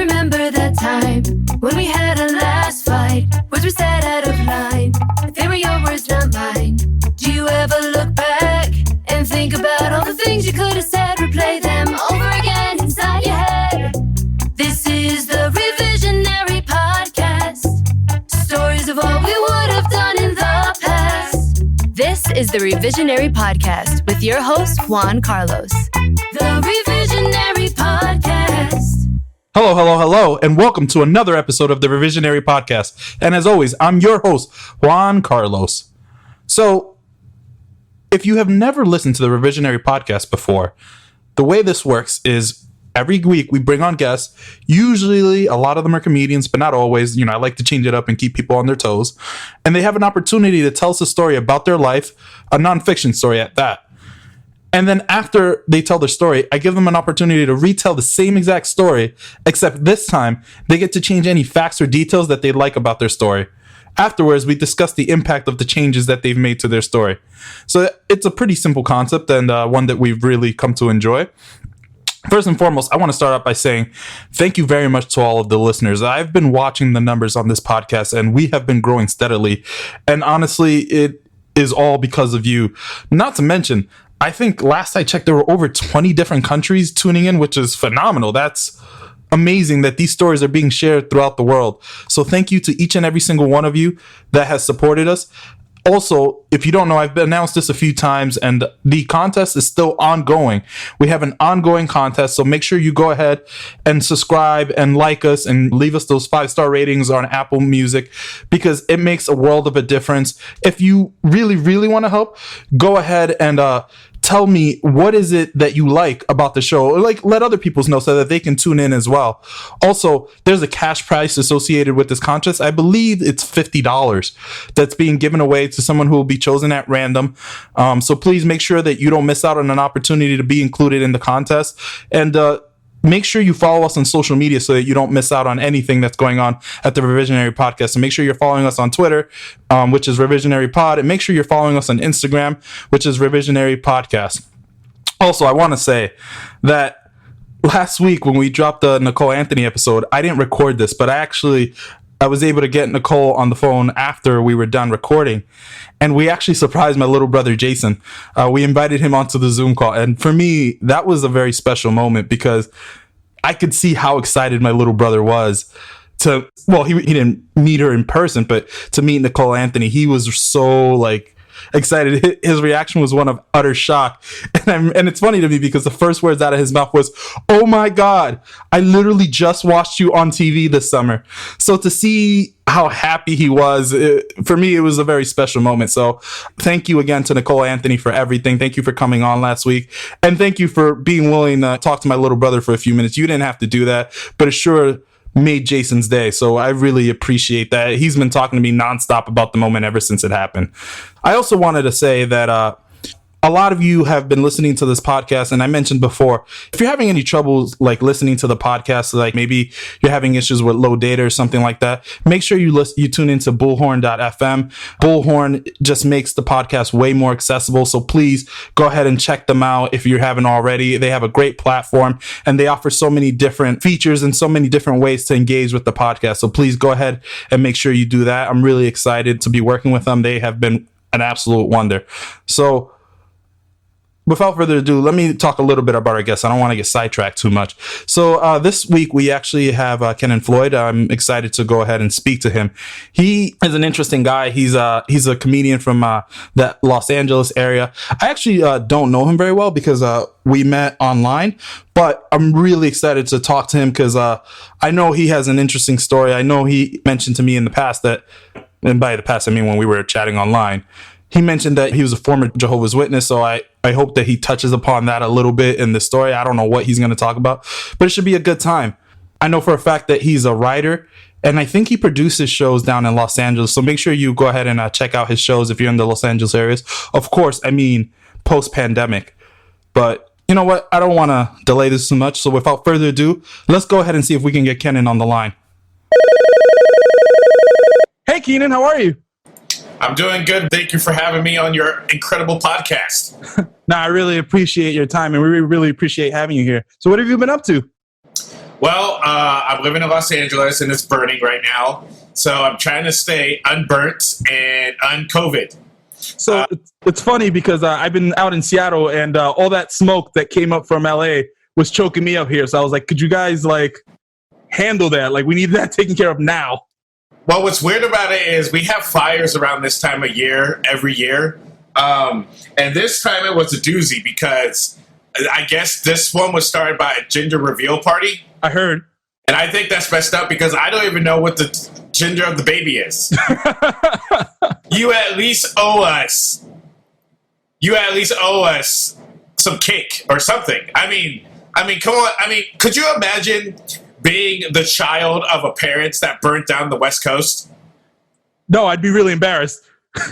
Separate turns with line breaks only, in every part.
remember that time when we had a last fight. Words were said out of line. They were your words, not mine. Do you ever look back and think about all the things you could have said? Replay them over again inside your head. This is the Revisionary Podcast. Stories of what we would have done in the past.
This is the Revisionary Podcast with your host, Juan Carlos.
The Revisionary Podcast.
Hello, and welcome to another episode of the Revisionary Podcast. And as always, I'm your host, Juan Carlos. So, if you have never listened to the Revisionary Podcast before, the way this works is every week we bring on guests. Usually, a lot of them are comedians, but not always. I like to change it up and keep people on their toes. And they have an opportunity to tell us a story about their life, a nonfiction story at that. And then after they tell their story, I give them an opportunity to retell the same exact story, except this time they get to change any facts or details that they like about their story. Afterwards, we discuss the impact of the changes that they've made to their story. So it's a pretty simple concept and one that we've really come to enjoy. First and foremost, I want to start out by saying thank you very much to all of the listeners. I've been watching the numbers on this podcast and we have been growing steadily. And honestly, it is all because of you. Not to mention, I think last I checked, there were over 20 different countries tuning in, which is phenomenal. That's amazing that these stories are being shared throughout the world. So thank you to each and every single one of you that has supported us. Also, if you don't know, I've announced this a few times and the contest is still ongoing. We have an ongoing contest, so make sure you go ahead and subscribe and like us and leave us those 5-star ratings on Apple Music because it makes a world of a difference. If you really, really want to help, go ahead and tell me what is it that you like about the show. Like, let other people know so that they can tune in as well. Also, there's a cash prize associated with this contest. I believe it's $50 that's being given away to someone who will be chosen at random. So please make sure that you don't miss out on an opportunity to be included in the contest. And make sure you follow us on social media so that you don't miss out on anything that's going on at the Revisionary Podcast. So make sure you're following us on Twitter, which is Revisionary Pod, and make sure you're following us on Instagram, which is Revisionary Podcast. Also, I want to say that last week when we dropped the Nicole Anthony episode, I didn't record this, but I was able to get Nicole on the phone after we were done recording. And we actually surprised my little brother, Jason. We invited him onto the Zoom call. And for me, that was a very special moment because I could see how excited my little brother was to, well, he didn't meet her in person, but to meet Nicole Anthony, he was so excited. His reaction was one of utter shock. And it's funny to me because the first words out of his mouth was, "Oh my God, I literally just watched you on TV this summer." So to see how happy he was, for me, it was a very special moment. So thank you again to Nicole Anthony for everything. Thank you for coming on last week. And thank you for being willing to talk to my little brother for a few minutes. You didn't have to do that, but it sure made Jason's day. So I really appreciate that. He's been talking to me nonstop about the moment ever since it happened. I also wanted to say that a lot of you have been listening to this podcast, and I mentioned before, if you're having any troubles listening to the podcast, maybe you're having issues with low data or something like that, make sure you tune into bullhorn.fm. Bullhorn just makes the podcast way more accessible, so please go ahead and check them out if you haven't already. They have a great platform, and they offer so many different features and so many different ways to engage with the podcast, so please go ahead and make sure you do that. I'm really excited to be working with them. They have been an absolute wonder. So without further ado, let me talk a little bit about our guests. I don't want to get sidetracked too much. So this week, we actually have Kenan Floyd. I'm excited to go ahead and speak to him. He is an interesting guy. He's a comedian from the Los Angeles area. I actually don't know him very well because we met online, but I'm really excited to talk to him because I know he has an interesting story. I know he mentioned to me in the past that, and by the past, I mean when we were chatting online, he mentioned that he was a former Jehovah's Witness, so I hope that he touches upon that a little bit in the story. I don't know what he's going to talk about, but it should be a good time. I know for a fact that he's a writer, and I think he produces shows down in Los Angeles, so make sure you go ahead and check out his shows if you're in the Los Angeles areas. Of course, I mean post-pandemic, but you know what? I don't want to delay this too much, so without further ado, let's go ahead and see if we can get Kenan on the line. Hey, Kenan, how are you?
I'm doing good. Thank you for having me on your incredible podcast.
I really appreciate your time, and we really appreciate having you here. So what have you been up to?
Well, I'm living in Los Angeles and it's burning right now. So I'm trying to stay unburnt and un-COVID.
So it's funny because I've been out in Seattle and all that smoke that came up from LA was choking me up here. So I was like, could you guys like handle that? Like we need that taken care of now.
Well, what's weird about it is we have fires around this time of year, every year. And this time it was a doozy because I guess this one was started by a gender reveal party.
I heard.
And I think that's messed up because I don't even know what the gender of the baby is. You at least owe us. You at least owe us some cake or something. I mean, come on. I mean, could you imagine being the child of a parents that burnt down the West Coast?
No, I'd be really embarrassed.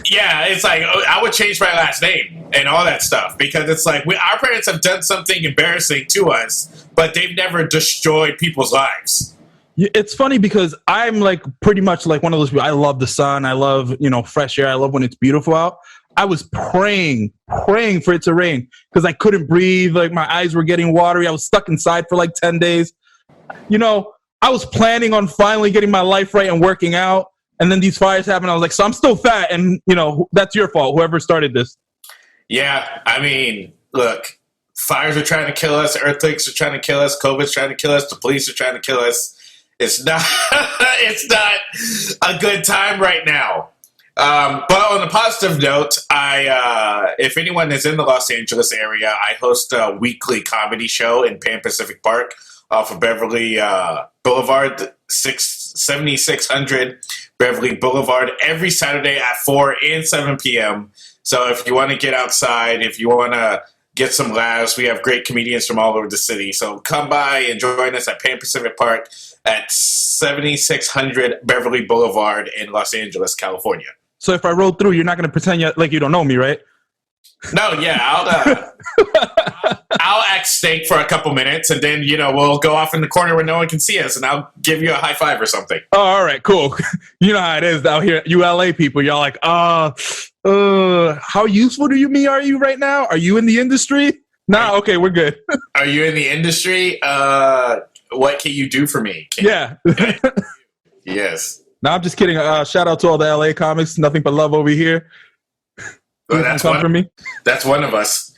Yeah, it's like I would change my last name and all that stuff because it's like our parents have done something embarrassing to us, but they've never destroyed people's lives.
It's funny because I'm like pretty much like one of those people. I love the sun. I love, fresh air. I love when it's beautiful out. I was praying for it to rain because I couldn't breathe. Like my eyes were getting watery. I was stuck inside for like 10 days. I was planning on finally getting my life right and working out. And then these fires happened. I was like, so I'm still fat. And, that's your fault, whoever started this.
Yeah, I mean, look, fires are trying to kill us. Earthquakes are trying to kill us. COVID's trying to kill us. The police are trying to kill us. It's not it's not a good time right now. But on a positive note, if anyone is in the Los Angeles area, I host a weekly comedy show in Pan Pacific Park off of Beverly Boulevard, 7600 Beverly Boulevard, every Saturday at 4 and 7 p.m. So if you want to get outside, if you want to get some laughs, we have great comedians from all over the city. So come by and join us at Pan Pacific Park at 7600 Beverly Boulevard in Los Angeles, California.
So if I roll through, you're not going to pretend like you don't know me, right?
No, yeah, I'll act steak for a couple minutes, and then we'll go off in the corner where no one can see us, and I'll give you a high five or something.
Oh, all right, cool. You know how it is out here, you LA people. Y'all like, how useful are you right now? Are you in the industry? Nah, okay, we're good.
Are you in the industry? What can you do for me?
Yeah.
Yes.
No, I'm just kidding. Shout out to all the LA comics. Nothing but love over here.
Well, that's one of us.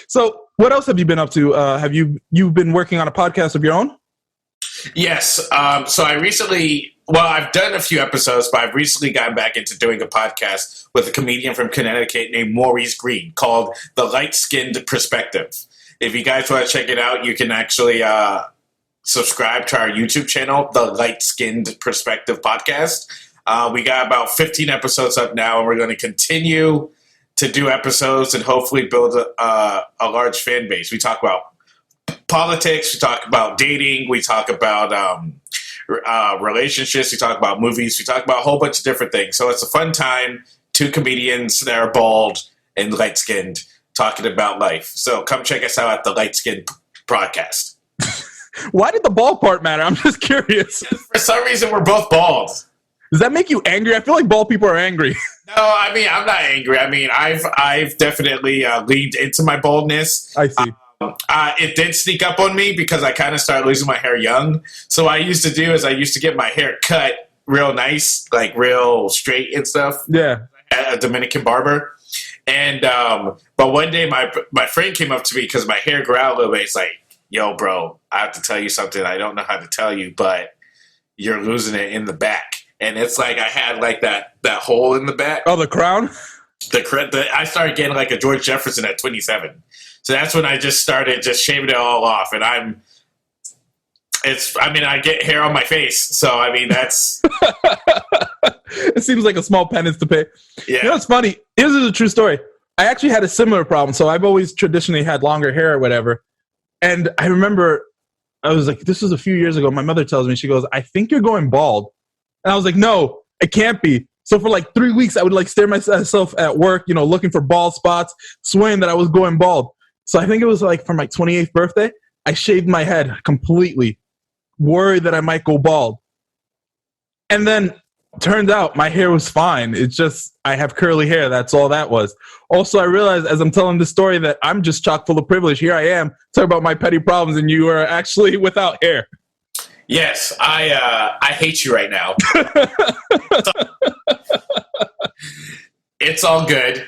So what else have you been up to? Have you've been working on a podcast of your own?
Yes. So I've done a few episodes, but I've recently gotten back into doing a podcast with a comedian from Connecticut named Maurice Green called The Light-Skinned Perspective. If you guys want to check it out, you can actually subscribe to our YouTube channel, The Light-Skinned Perspective Podcast. We got about 15 episodes up now, and we're going to continue to do episodes and hopefully build a large fan base. We talk about politics, we talk about dating, we talk about relationships, we talk about movies, we talk about a whole bunch of different things. So it's a fun time, two comedians that are bald and light-skinned talking about life. So come check us out at the Light-Skinned Podcast.
Why did the bald part matter? I'm just curious.
For some reason, we're both bald.
Does that make you angry? I feel like bald people are angry.
No, I mean, I'm not angry. I mean, I've definitely leaned into my baldness.
I see.
It did sneak up on me because I kind of started losing my hair young. So what I used to do is I used to get my hair cut real nice, like real straight and stuff.
Yeah.
At a Dominican barber. And but one day my friend came up to me because my hair grew out a little bit. He's like, yo, bro, I have to tell you something. I don't know how to tell you, but you're losing it in the back. And it's like I had like that hole in the back.
Oh, the crown?
I started getting like a George Jefferson at 27. So that's when I just started just shaving it all off. And I get hair on my face. So, I mean, that's...
It seems like a small penance to pay.
Yeah.
You know, it's funny. This is a true story. I actually had a similar problem. So I've always traditionally had longer hair or whatever. And I remember I was like, this was a few years ago. My mother tells me, she goes, I think you're going bald. And I was like, no, it can't be. So for like 3 weeks, I would like stare myself at work, looking for bald spots, swearing that I was going bald. So I think it was like for my 28th birthday, I shaved my head completely, worried that I might go bald. And then Turns out my hair was fine. It's just I have curly hair. That's all that was. Also, I realized as I'm telling this story that I'm just chock full of privilege. Here I am talking about my petty problems, and you are actually without hair.
Yes, I hate you right now. It's all good.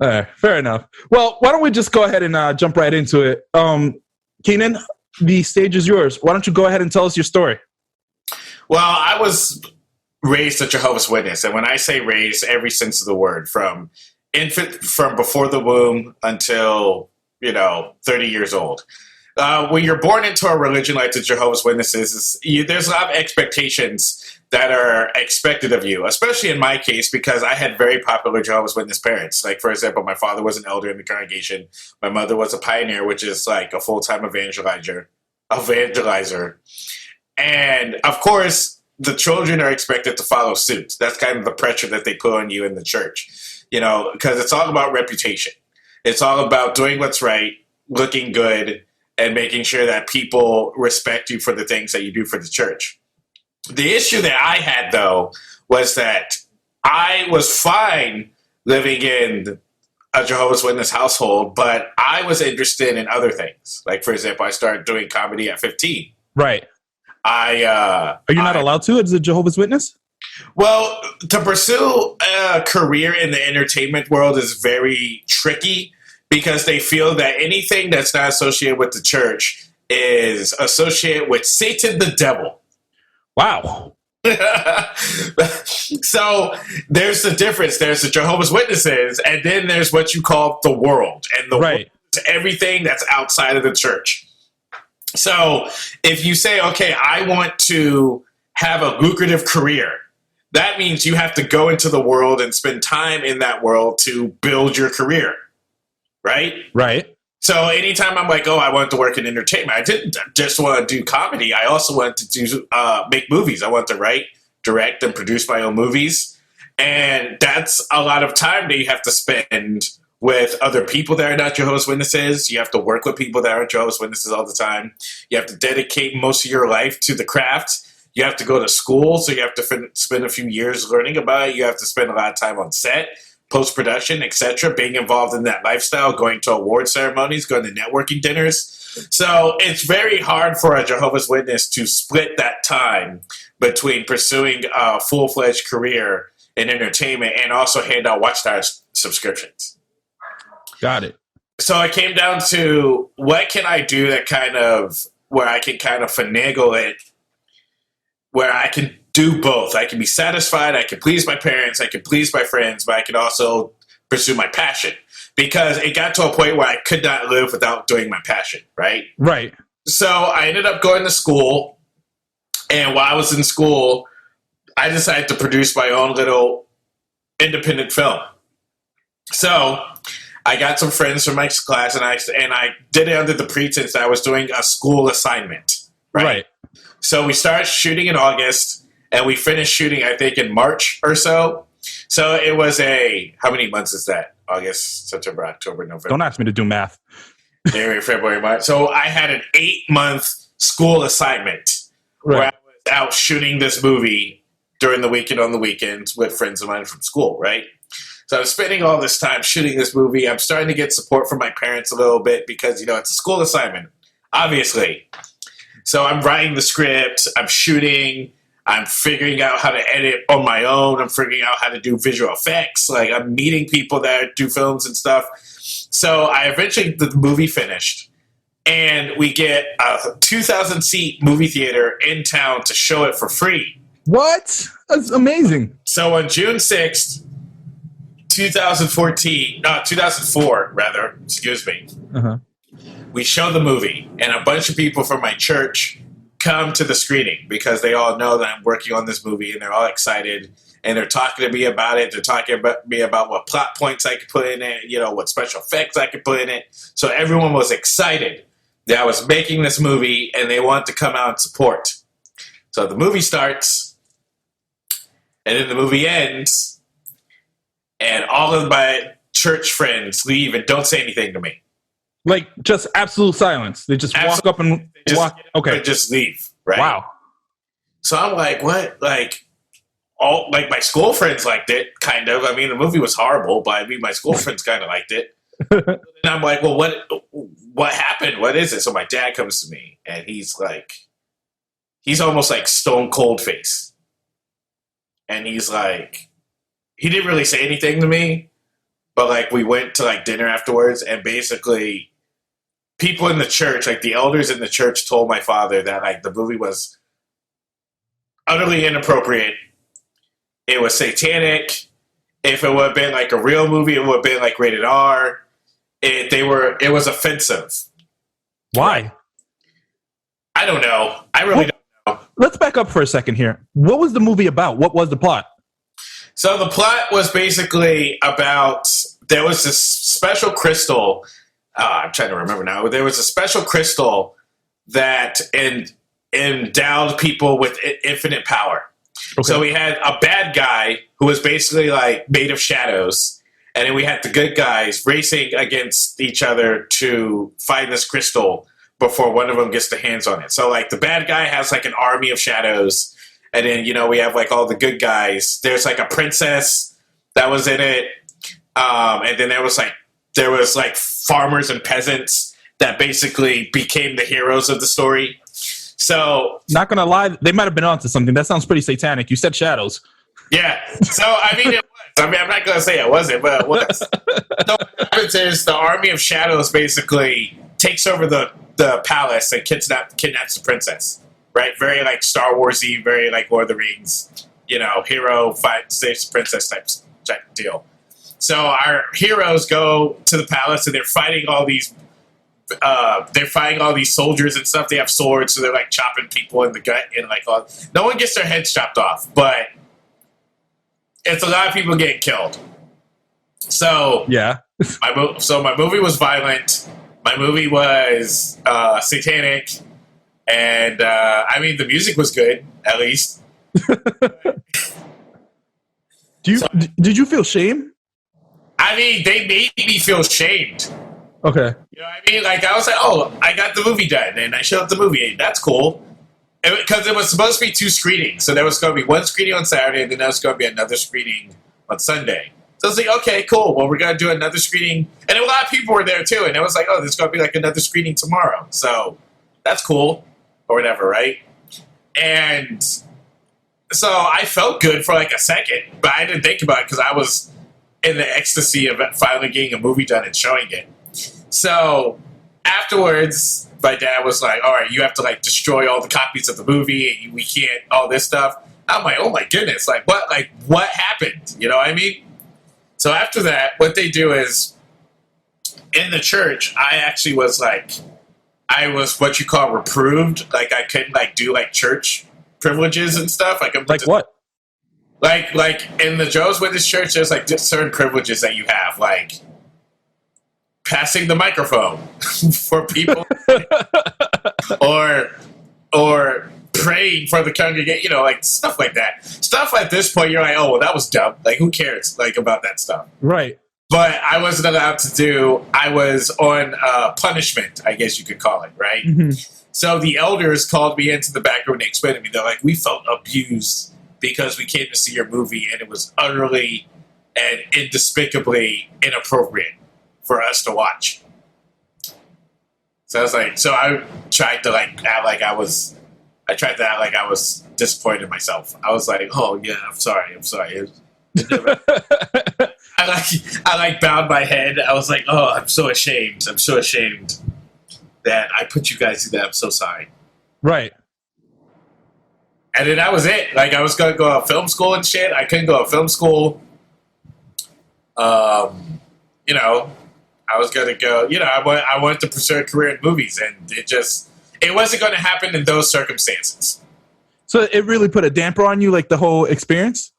Fair enough. Well, why don't we just go ahead and jump right into it? Kenan, the stage is yours. Why don't you go ahead and tell us your story?
Well, I was raised a Jehovah's Witness, and when I say raised, every sense of the word, from infant, from before the womb until 30 years old. When you're born into a religion like the Jehovah's Witnesses, there's a lot of expectations that are expected of you, especially in my case, because I had very popular Jehovah's Witness parents. Like, for example, my father was an elder in the congregation. My mother was a pioneer, which is like a full-time evangelizer. And, of course, the children are expected to follow suit. That's kind of the pressure that they put on you in the church, because it's all about reputation. It's all about doing what's right, looking good, and making sure that people respect you for the things that you do for the church. The issue that I had, though, was that I was fine living in a Jehovah's Witness household, but I was interested in other things. Like, for example, I started doing comedy at 15.
Right. Are you not allowed to as a Jehovah's Witness?
Well, to pursue a career in the entertainment world is very tricky because they feel that anything that's not associated with the church is associated with Satan the devil.
Wow.
So there's the difference. There's the Jehovah's Witnesses, and then there's what you call the world. And the world is everything that's outside of the church. So if you say, okay, I want to have a lucrative career, that means you have to go into the world and spend time in that world to build your career, right?
Right.
So anytime I'm like, oh, I want to work in entertainment, I didn't just want to do comedy. I also wanted to make movies. I want to write, direct, and produce my own movies. And that's a lot of time that you have to spend with other people that are not Jehovah's Witnesses. You have to work with people that are Jehovah's Witnesses all the time. You have to dedicate most of your life to the craft. You have to go to school, so you have to spend a few years learning about it. You have to spend a lot of time on set, post-production, etc., being involved in that lifestyle, going to award ceremonies, going to networking dinners. So it's very hard for a Jehovah's Witness to split that time between pursuing a full-fledged career in entertainment and also hand out Watchtower subscriptions.
Got it.
So it came down to what can I do where I can kind of finagle it, where I can do both. I can be satisfied, I can please my parents, I can please my friends, but I can also pursue my passion. Because it got to a point where I could not live without doing my passion, right?
Right.
So I ended up going to school, and while I was in school, I decided to produce my own little independent film. So I got some friends from my class, and I did it under the pretense that I was doing a school assignment. Right. So we started shooting in August, and we finished shooting, I think, in March or so. So it was how many months is that? August, September, October, November.
Don't ask me to do math.
January, February, March. So I had an 8-month school assignment where I was out shooting this movie during the week and on the weekends with friends of mine from school, right? So I'm spending all this time shooting this movie. I'm starting to get support from my parents a little bit because, it's a school assignment, obviously. So I'm writing the script, I'm shooting, I'm figuring out how to edit on my own, I'm figuring out how to do visual effects. Like, I'm meeting people that do films and stuff. So the movie finished, and we get a 2,000-seat movie theater in town to show it for free.
What? That's amazing.
So on June 6th, 2004, we show the movie, and a bunch of people from my church come to the screening because they all know that I'm working on this movie, and they're all excited, and they're talking to me about it. They're talking to me about what plot points I could put in it, what special effects I could put in it. So everyone was excited that I was making this movie, and they wanted to come out and support. So the movie starts, and then the movie ends, and all of my church friends leave and don't say anything to me.
Like, just absolute silence. They just walk up and walk. Okay.
Just leave, right?
Wow.
So I'm like, what? Like, all like my school friends liked it, kind of. I mean, the movie was horrible, but I mean, my school friends kind of liked it. And I'm like, well, what happened? What is it? So my dad comes to me, and he's almost like stone cold face, and he's like, he didn't really say anything to me, but like we went to like dinner afterwards, and basically, people in the church, like the elders in the church, told my father that like the movie was utterly inappropriate. It was satanic. If it would have been like a real movie, it would have been like rated R. It was offensive.
Why?
I don't know. I really don't know.
Let's back up for a second here. What was the movie about? What was the plot?
So the plot was basically about, there was this special crystal. I'm trying to remember now. There was a special crystal that endowed people with infinite power. Okay. So we had a bad guy who was basically like made of shadows, and then we had the good guys racing against each other to find this crystal before one of them gets their hands on it. So like the bad guy has like an army of shadows, and then we have like all the good guys. There's like a princess that was in it, and then there was like farmers and peasants that basically became the heroes of the story. So,
not gonna lie, they might have been onto something. That sounds pretty satanic. You said shadows.
Yeah. So I mean, it was. I mean, I'm not gonna say it wasn't, but it was. So what happens is the army of shadows basically takes over the palace and kidnaps the princess. Right? Very like Star Warsy, very like Lord of the Rings. Hero saves the princess type deal. So our heroes go to the palace and they're fighting all these soldiers and stuff. They have swords, so they're like chopping people in the gut and like all. No one gets their heads chopped off, but it's a lot of people getting killed. So
yeah,
my movie was violent. My movie was satanic, and I mean the music was good at least.
Did you feel shame?
I mean, they made me feel shamed.
Okay.
You know what I mean? Like, I was like, oh, I got the movie done, and I showed up the movie. That's cool. Because it was supposed to be 2 screenings. So there was going to be one screening on Saturday, and then there was going to be another screening on Sunday. So I was like, okay, cool. Well, we're going to do another screening. And a lot of people were there, too. And it was like, oh, there's going to be, like, another screening tomorrow. So that's cool. Or whatever, right? And so I felt good for, like, a second. But I didn't think about it because I was in the ecstasy of finally getting a movie done and showing it. So afterwards, my dad was like, all right, you have to like destroy all the copies of the movie and we can't, all this stuff. I'm like, oh my goodness, what happened? You know what I mean? So after that, what they do is in the church, I actually was I was what you call reproved. Like I couldn't like do like church privileges and stuff. Like
what?
Like in the Jehovah's Witness church, there's like certain privileges that you have, like passing the microphone for people, or praying for the congregation, like stuff like that. Stuff at this point, you're like, oh, well, that was dumb. Like, who cares, like, about that stuff?
Right.
But I wasn't allowed to do. I was on punishment, I guess you could call it, right? Mm-hmm. So the elders called me into the back room and they explained to me, they're like, we felt abused because we came to see your movie and it was utterly and indespicably inappropriate for us to watch. So I was like, so I tried to act like I was disappointed in myself. I was like, oh yeah, I'm sorry. I bowed my head. I was like, oh, I'm so ashamed that I put you guys through that. I'm so sorry.
Right.
And then that was it. Like, I was going to go to film school and shit. I couldn't go to film school. I was going to go, I wanted to pursue a career in movies, and it wasn't going to happen in those circumstances.
So it really put a damper on you, like the whole experience?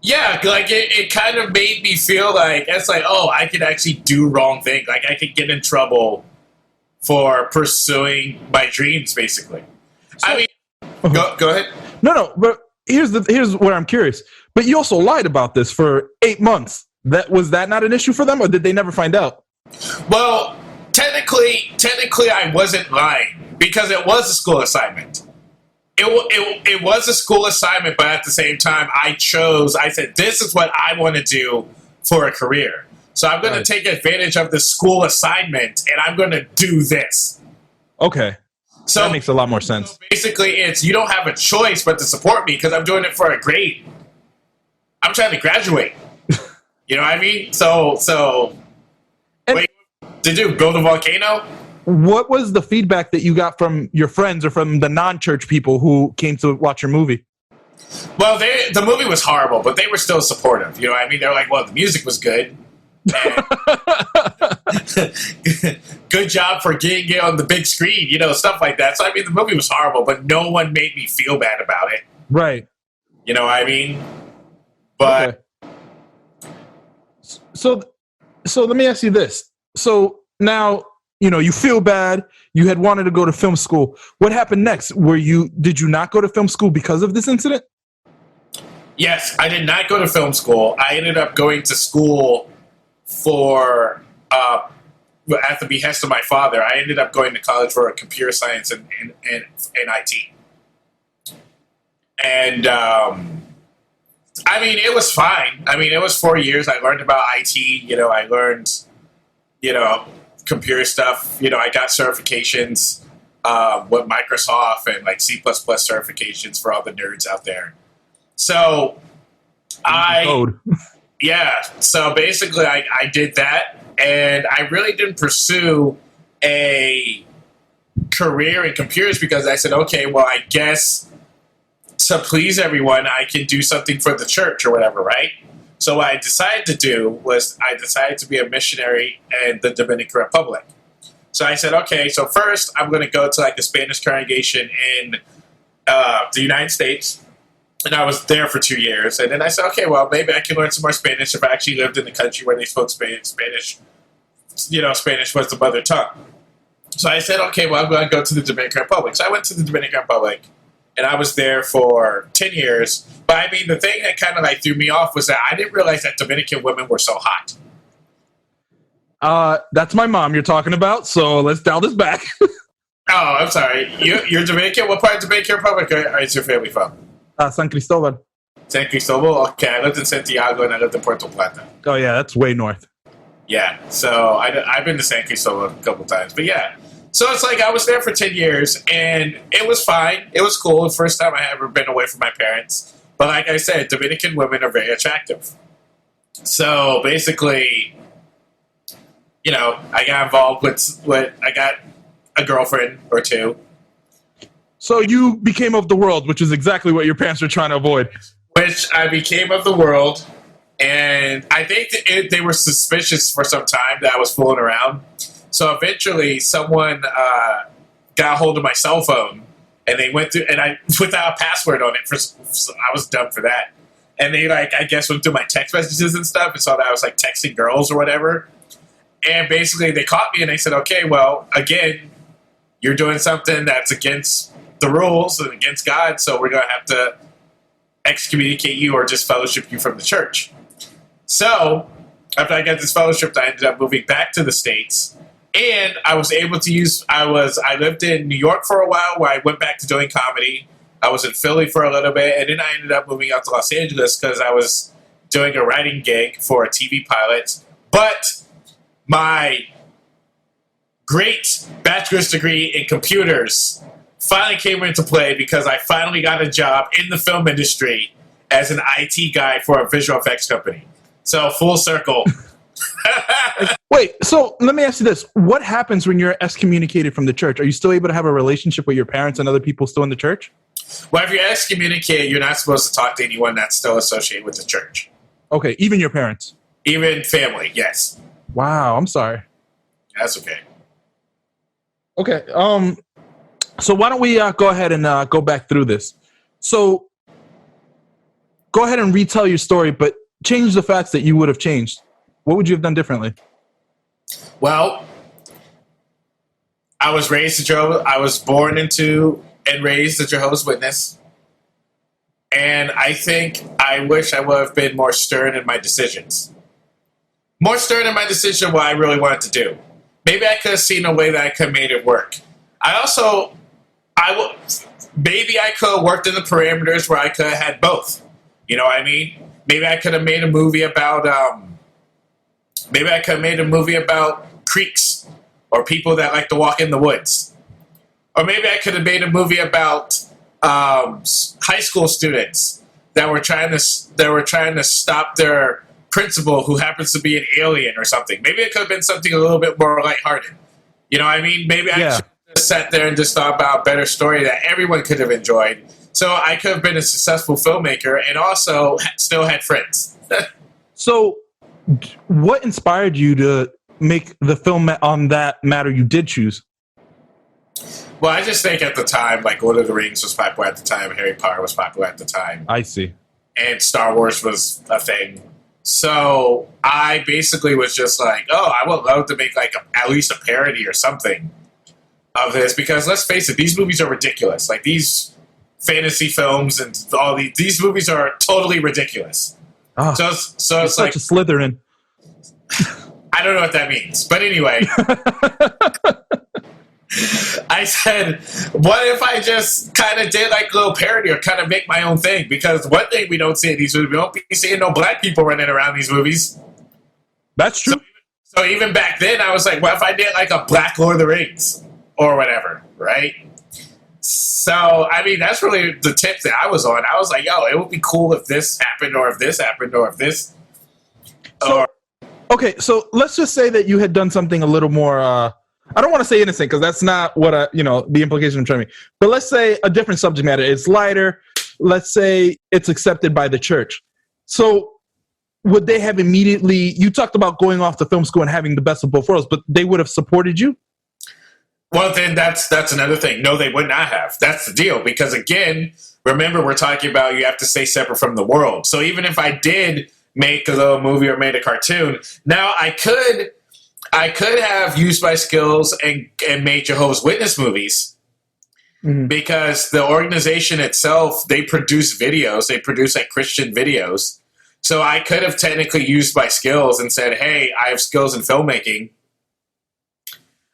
Yeah, like it kind of made me feel like, it's like, oh, I could actually do wrong things. Like, I could get in trouble for pursuing my dreams, basically. So, I mean, go ahead.
No, but here's where I'm curious. But you also lied about this for 8 months. Was that not an issue for them, or did they never find out?
Well, technically, I wasn't lying because it was a school assignment. it was a school assignment, but at the same time, I said, this is what I want to do for a career. So I'm going to take advantage of the school assignment, and I'm going to do this.
Okay.
So
that makes a lot more sense.
So basically, it's you don't have a choice but to support me because I'm doing it for a grade. I'm trying to graduate. You know what I mean? So wait, did you build a volcano?
What was the feedback that you got from your friends or from the non-church people who came to watch your movie?
Well, the movie was horrible, but they were still supportive. You know what I mean? They're like, well, the music was good. Good job for getting it on the big screen, you know, stuff like that. So, I mean, the movie was horrible, but no one made me feel bad about it.
Right.
You know what I mean? But...
Okay. So let me ask you this. So now... You know, you feel bad. You had wanted to go to film school. What happened next? Did you not go to film school because of this incident?
Yes, I did not go to film school. I ended up going to school for, at the behest of my father. I ended up going to college for computer science and IT. And, I mean, it was fine. I mean, it was 4 years. I learned about IT. You know, I learned, computer stuff. You know, I got certifications with Microsoft and like C++ certifications for all the nerds out there. So so basically I did that, and I really didn't pursue a career in computers because I said, okay, well, I guess to please everyone, I can do something for the church or whatever, right? So what I decided to do was I decided to be a missionary in the Dominican Republic. So I said, okay, so first I'm going to go to like the Spanish congregation in the United States. And I was there for 2 years. And then I said, okay, well, maybe I can learn some more Spanish if I actually lived in the country where they spoke Spanish. You know, Spanish was the mother tongue. So I said, okay, well, I'm going to go to the Dominican Republic. So I went to the Dominican Republic. And I was there for 10 years. But I mean, the thing that kind of like threw me off was that I didn't realize that Dominican women were so hot.
That's my mom you're talking about. So let's dial this back.
Oh, I'm sorry. You're Dominican? What part of Dominican Republic is your family from?
San Cristobal.
San Cristobal? Okay, I lived in Santiago and I lived in Puerto Plata.
Oh, yeah, that's way north.
Yeah, so I've been to San Cristobal a couple times. But yeah. So it's like I was there for 10 years, and it was fine. It was cool. The first time I ever been away from my parents. But like I said, Dominican women are very attractive. So basically, you know, I got involved with I got a girlfriend or two.
So you became of the world, which is exactly what your parents were trying to avoid.
Which I became of the world, and I think they were suspicious for some time that I was fooling around. So eventually, someone got a hold of my cell phone, and they went through, and I without a password on it. I was dumb for that, and they I guess went through my text messages and stuff, and saw that I was like texting girls or whatever. And basically, they caught me, and they said, "Okay, well, again, you're doing something that's against the rules and against God, so we're going to have to excommunicate you or just fellowship you from the church." So after I got this fellowship, I ended up moving back to the States. And I was able to I lived in New York for a while where I went back to doing comedy. I was in Philly for a little bit, and then I ended up moving out to Los Angeles because I was doing a writing gig for a TV pilot. But my great bachelor's degree in computers finally came into play because I finally got a job in the film industry as an IT guy for a visual effects company. So full circle.
Wait, so let me ask you this. What happens when you're excommunicated from the church? Are you still able to have a relationship with your parents and other people still in the church?
Well, if you're excommunicated, you're not supposed to talk to anyone that's still associated with the church.
Okay, even your parents?
Even family, yes.
Wow, I'm sorry.
That's okay.
Okay, so why don't we go ahead and go back through this. So go ahead and retell your story, but change the facts that you would have changed. What would you have done differently?
Well, I was born into and raised a Jehovah's Witness. And I wish I would have been more stern in my decisions. More stern in my decision what I really wanted to do. Maybe I could have seen a way that I could have made it work. maybe I could have worked in the parameters where I could have had both. You know what I mean? Maybe I could have made a movie about creeks or people that like to walk in the woods. Or maybe I could have made a movie about high school students that were trying to stop their principal who happens to be an alien or something. Maybe it could have been something a little bit more lighthearted. You know what I mean? Maybe I should have sat there and just thought about a better story that everyone could have enjoyed. So I could have been a successful filmmaker and also still had friends.
So what inspired you to make the film on that matter you did choose?
Well, I just think at the time, like Lord of the Rings was popular at the time, Harry Potter was popular at the time.
I see.
And Star Wars was a thing. So I basically was just like, oh, I would love to make like at least a parody or something of this. Because let's face it, these movies are ridiculous. Like these fantasy films and all these movies are totally ridiculous.
Oh,
so it's like
such a Slytherin.
I don't know what that means. But anyway. I said, what if I just kind of did like a little parody or kind of make my own thing? Because one thing we don't see in these movies, we don't be seeing no black people running around these movies.
That's true.
So even back then, I was like, what if I did like a Black Lord of the Rings or whatever, right? So, I mean, that's really the tip that I was on. I was like, yo, it would be cool if this happened or if this happened or if this.
Okay, so let's just say that you had done something a little more... I don't want to say innocent because that's not what the implication I'm trying to make. But let's say a different subject matter. It's lighter. Let's say it's accepted by the church. So would they have immediately? You talked about going off to film school and having the best of both worlds, but they would have supported you.
Well, then that's another thing. No, they would not have. That's the deal. Because again, remember we're talking about you have to stay separate from the world. So even if I did make a little movie or made a cartoon, now I could have used my skills and made Jehovah's Witness movies because the organization itself, they produce videos. They produce like Christian videos. So I could have technically used my skills and said, hey, I have skills in filmmaking.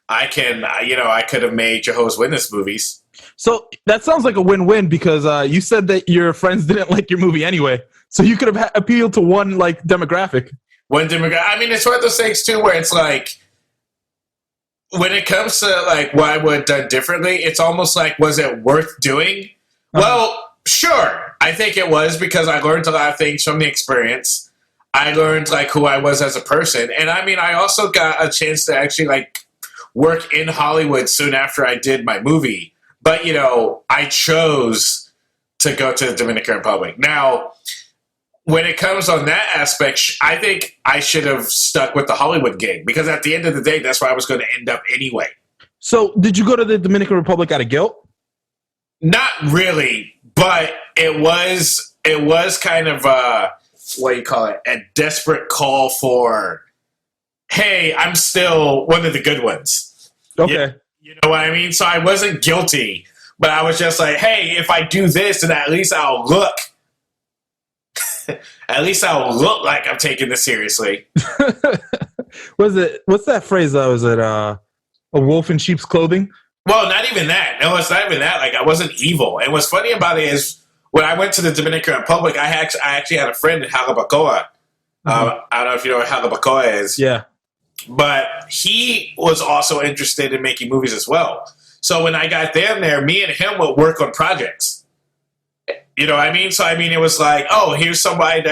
I could have made Jehovah's Witness movies.
So that sounds like a win-win because you said that your friends didn't like your movie anyway. So you could have appealed to one like demographic.
I mean, it's one of those things, too, where it's like, when it comes to, like, what I would have done differently, it's almost like, was it worth doing? Well, sure. I think it was because I learned a lot of things from the experience. I learned, like, who I was as a person. And, I mean, I also got a chance to actually, like, work in Hollywood soon after I did my movie. But, I chose to go to the Dominican Republic. Now, when it comes on that aspect, I think I should have stuck with the Hollywood gig because at the end of the day, that's where I was going to end up anyway.
So did you go to the Dominican Republic out of guilt?
Not really, but it was kind of what do you call it? A desperate call for, hey, I'm still one of the good ones.
Okay.
You know what I mean? So I wasn't guilty, but I was just like, hey, if I do this, then at least I'll look. At least I'll look like I'm taking this seriously.
What's that phrase? Was it a wolf in sheep's clothing?
Well, not even that. No, it's not even that. Like, I wasn't evil. And what's funny about it is when I went to the Dominican Republic, I actually had a friend in Jalabacoa. I don't know if you know what Jalabacoa is.
Yeah.
But he was also interested in making movies as well. So when I got down there, me and him would work on projects. You know what I mean? So, I mean, it was like, oh, here's someone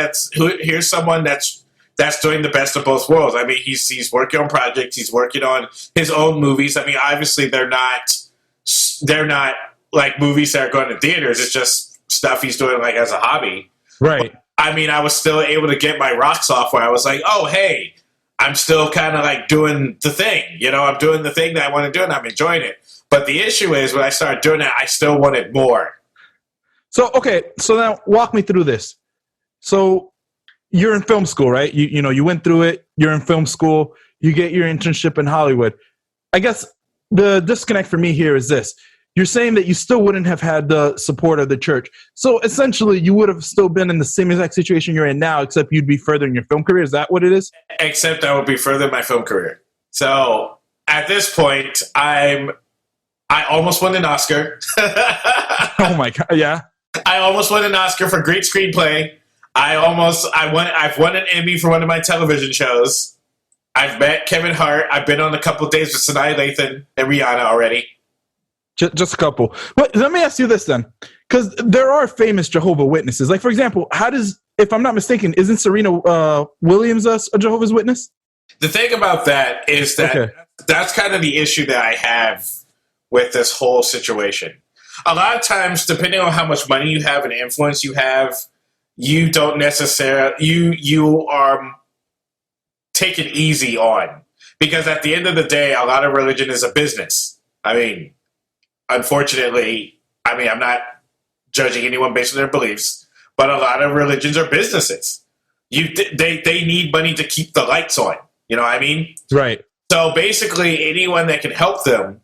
that's doing the best of both worlds. I mean, he's working on projects. He's working on his own movies. I mean, obviously, they're not like movies that are going to theaters. It's just stuff he's doing like as a hobby.
Right.
But, I mean, I was still able to get my rocks off where I was like, oh, hey, I'm still kind of like doing the thing. I'm doing the thing that I want to do and I'm enjoying it. But the issue is when I started doing that, I still wanted more.
So, okay. So now walk me through this. So you're in film school, right? You went through it. You're in film school. You get your internship in Hollywood. I guess the disconnect for me here is this. You're saying that you still wouldn't have had the support of the church. So essentially you would have still been in the same exact situation you're in now, except you'd be further in your film career. Is that what it is?
Except I would be further in my film career. So at this point, I'm I almost won an Oscar.
Oh my god, yeah.
I almost won an Oscar for great screenplay. I've won an Emmy for one of my television shows. I've met Kevin Hart. I've been on a couple days with Sanaa Lathan and Rihanna already.
Just a couple. But let me ask you this then, because there are famous Jehovah Witnesses. Like, for example, if I'm not mistaken, isn't Serena Williams a Jehovah's Witness?
The thing about that is that that's kind of the issue that I have with this whole situation. A lot of times, depending on how much money you have and influence you have, you don't necessarily you are taken easy on, because at the end of the day, a lot of religion is a business. I mean, unfortunately, I'm not judging anyone based on their beliefs, but a lot of religions are businesses. They need money to keep the lights on. You know what I mean?
Right.
So basically, anyone that can help them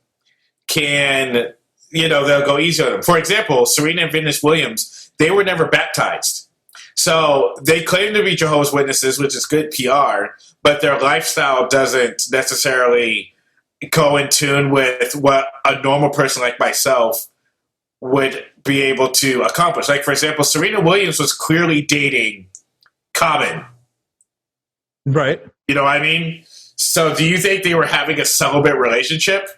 can, they'll go easy on them. For example, Serena and Venus Williams, they were never baptized. So they claim to be Jehovah's Witnesses, which is good PR, but their lifestyle doesn't necessarily go in tune with what a normal person like myself would be able to accomplish. Like, for example, Serena Williams was clearly dating Common.
Right.
You know what I mean? So do you think they were having a celibate relationship?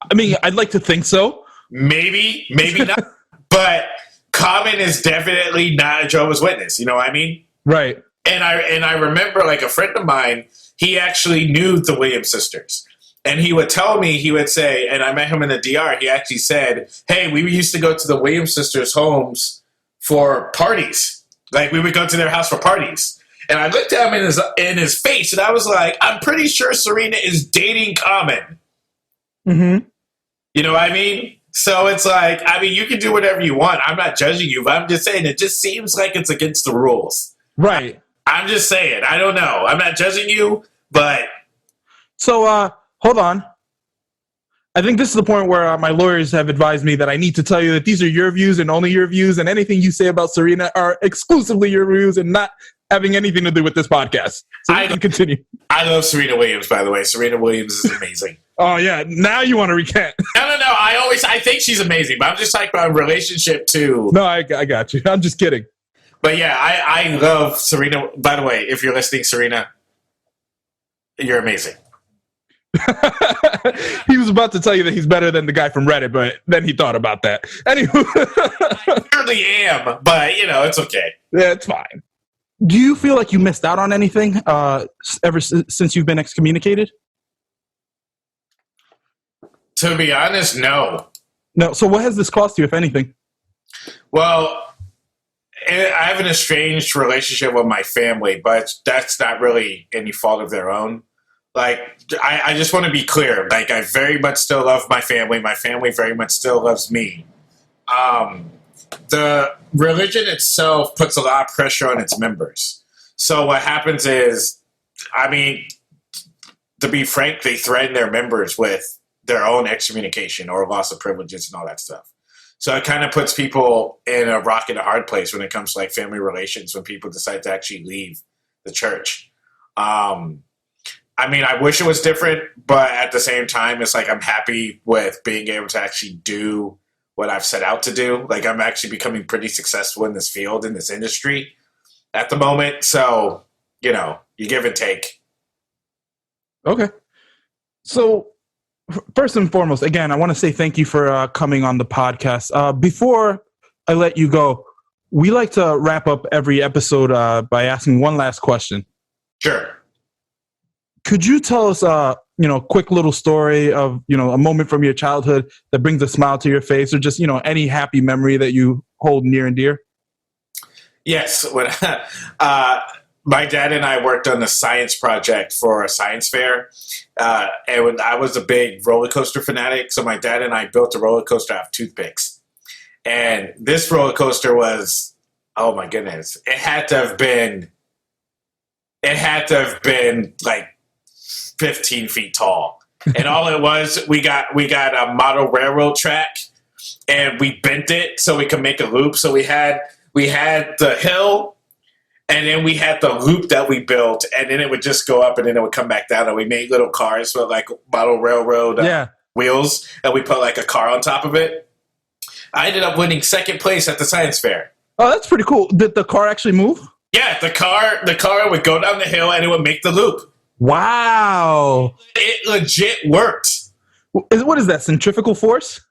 I mean, I'd like to think so.
Maybe not. But Common is definitely not a Jehovah's Witness. You know what I mean?
Right.
And I remember, like, a friend of mine, he actually knew the Williams sisters. And he would tell me, he would say, and I met him in the DR, he actually said, hey, we used to go to the Williams sisters' homes for parties. Like, we would go to their house for parties. And I looked at him in his face, and I was like, I'm pretty sure Serena is dating Common.
Mm-hmm.
You know what I mean? So it's like, you can do whatever you want. I'm not judging you, but I'm just saying it just seems like it's against the rules.
Right.
I'm just saying. I don't know. I'm not judging you, but...
So, hold on. I think this is the point where my lawyers have advised me that I need to tell you that these are your views and only your views, and anything you say about Serena are exclusively your views and not having anything to do with this podcast. So you can continue.
I love Serena Williams, by the way. Serena Williams is amazing.
Oh, yeah. Now you want to recant.
No. I think she's amazing, but I'm just talking about relationship too.
No, I got you. I'm just kidding.
But yeah, I love Serena. By the way, if you're listening, Serena, you're amazing.
He was about to tell you that he's better than the guy from Reddit, but then he thought about that. Anyway.
I surely am, but, it's okay.
Yeah, it's fine. Do you feel like you missed out on anything ever since you've been excommunicated?
To be honest, no.
No. So what has this cost you, if anything?
Well, I have an estranged relationship with my family, but that's not really any fault of their own. Like, I just want to be clear. Like, I very much still love my family. My family very much still loves me. The religion itself puts a lot of pressure on its members. So what happens is, to be frank, they threaten their members with their own excommunication or loss of privileges and all that stuff. So it kind of puts people in a rock and a hard place when it comes to, like, family relations, when people decide to actually leave the church. I wish it was different, but at the same time, it's like I'm happy with being able to actually do what I've set out to do. Like, I'm actually becoming pretty successful in this field, in this industry at the moment. So, you give and take.
Okay. So first and foremost, again, I want to say thank you for coming on the podcast. Before I let you go, we like to wrap up every episode by asking one last question.
Sure.
Could you tell us, quick little story of, a moment from your childhood that brings a smile to your face, or just, any happy memory that you hold near and dear?
Yes. When my dad and I worked on a science project for a science fair, and when I was a big roller coaster fanatic, so my dad and I built a roller coaster out of toothpicks. And this roller coaster was, oh my goodness, it had to have been like 15 feet tall. And all it was, we got a model railroad track, and we bent it so we could make a loop. So we had the hill, and then we had the loop that we built, and then it would just go up, and then it would come back down, and we made little cars with, like, model railroad wheels, and we put like a car on top of it. I ended up winning second place at the science fair.
Oh, that's pretty cool. Did the car actually move?
Yeah, the car would go down the hill and it would make the loop.
Wow.
It legit worked.
What is that, centrifugal force?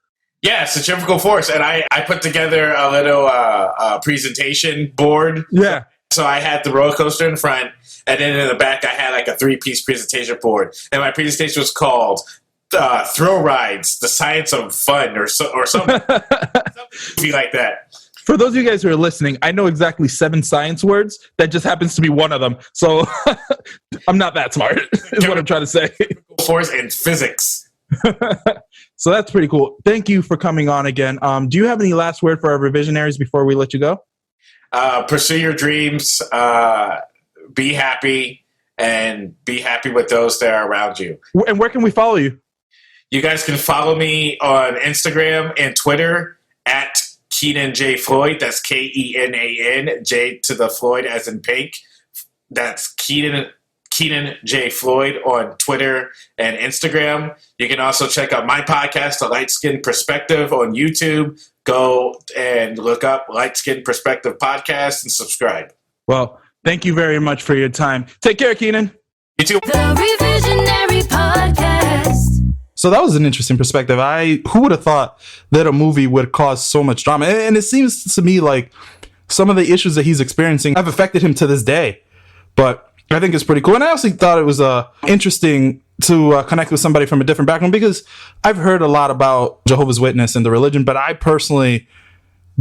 Yeah, centrifugal force. And I put together a little presentation board.
Yeah.
So I had the roller coaster in front, and then in the back I had like a 3-piece presentation board. And my presentation was called Thrill Rides, the Science of Fun, or something. Something like that.
For those of you guys who are listening, I know exactly 7 science words. That just happens to be one of them. So I'm not that smart, is what I'm trying to say.
Force and physics.
So that's pretty cool. Thank you for coming on again. Do you have any last word for our revisionaries before we let you go?
Pursue your dreams. Be happy, and be happy with those that are around you.
And where can we follow you?
You guys can follow me on Instagram and Twitter at Kenan J. Floyd. That's Kenan, J to the Floyd as in pink. That's Kenan J. Floyd on Twitter and Instagram. You can also check out my podcast, The Light Skin Perspective, on YouTube. Go and look up Light Skin Perspective Podcast and subscribe.
Well, thank you very much for your time. Take care, Kenan.
You too.
The Revisionary Podcast.
So that was an interesting perspective. Who would have thought that a movie would cause so much drama? And it seems to me like some of the issues that he's experiencing have affected him to this day. But I think it's pretty cool. And I also thought it was interesting to connect with somebody from a different background, because I've heard a lot about Jehovah's Witness and the religion, but I personally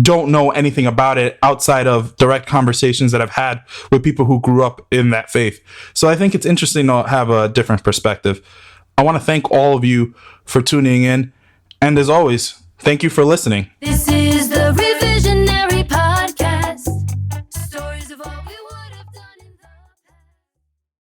don't know anything about it outside of direct conversations that I've had with people who grew up in that faith. So I think it's interesting to have a different perspective. I want to thank all of you for tuning in. And as always, thank you for listening.
This is the